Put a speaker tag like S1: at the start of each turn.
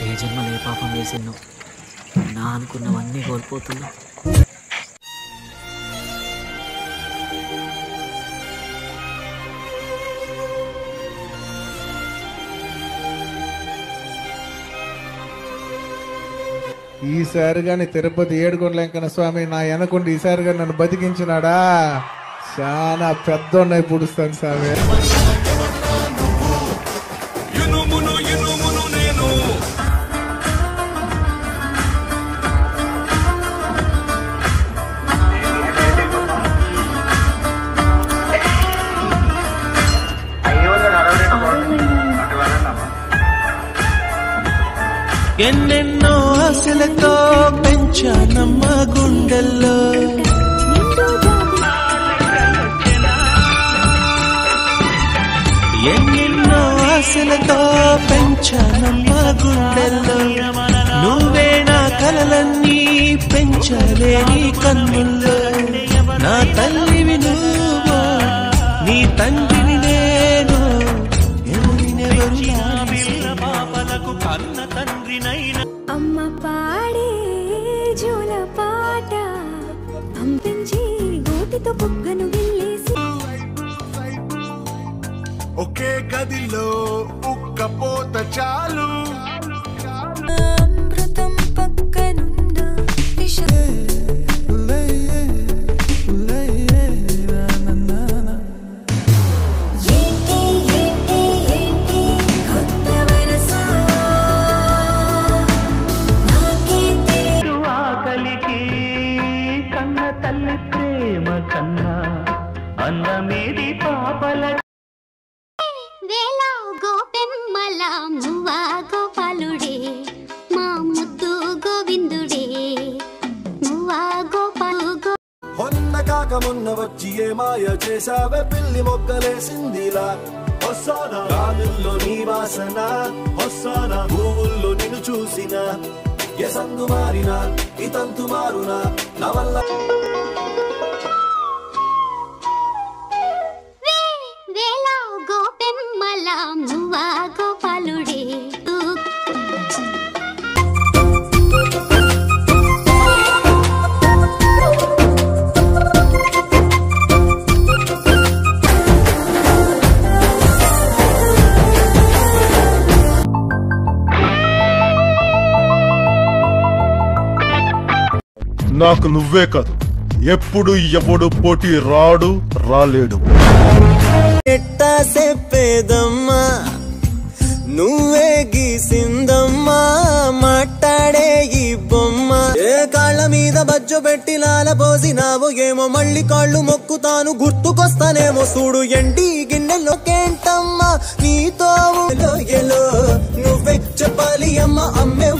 S1: ఏ జన్మలో ఏ పాపం చేసినో నా అనుకున్నవన్నీ కోల్పోతున్నా.
S2: ఈసారి గాని తిరుపతి ఏడుకొండల వెంకన్న స్వామి నా వెనకుండి ఈసారి గాని నన్ను బతికించినాడా చాలా పెద్దోన్నై పుడుస్తాను స్వామి.
S3: ఎన్నెన్నో ఆశలతో పెంచానమ్మ గుండెల్లో, ఎన్నెన్నో ఆశలతో పెంచానమ్మ గుండెల్లో, నువ్వే నా కలలన్నీ పెంచలేని కన్నుల్లో, నా తల్లివి నువ్వు నీ తండ్రిని నేను, ఎవరినెవరు పాపలకు కన్న తండ్రినైనా.
S4: అమ్మ పాడే జోల పాట పంపించి గోటితో బుగ్గను గిల్లేసి,
S5: ఒకే గదిలో ఉక్కపోత చాలు,
S4: అమృతం పక్కనుండా
S3: అన్నమేది పాపల
S6: వేళ గోపెమ్మల మువ్వా గోపాలుడే, మా ముద్దు గోవిందుడే, మువ్వా గోపాలు
S5: మొన్న కాక మొన్న వచ్చి ఏ మాయ చేసావే పిల్లి మొగ్గలేసిందిలా, వస్తానా గాలుల్లో నీ వాసన, వస్తానా పువ్వుల్లో నిన్ను చూసిన, ఏ సందు మారినా ఈ తంతు మారునా నా వల్ల.
S6: వేళ గోపెమ్మల మువ్వా గోపాలుడే.
S7: నాకు నువ్వే కాదు ఎప్పుడు ఎవడు పోటీ రాడు రాలేడు.
S3: ఎట్టా చెప్పేదమ్మా నువ్వే గీసిందమ్మా మాట్లాడే ఈ బొమ్మ, ఏ కాళ్ళ మీద బజ్జు పెట్టి లాలపోసినావు ఏమో, మళ్ళీ కాళ్ళు మొక్కుతాను గుర్తుకొస్తానేమో, చూడు ఎండి గిన్నెలోకేంటమ్మా నీతో ఎలో నువ్వే చెప్పాలి అమ్మ అమ్మే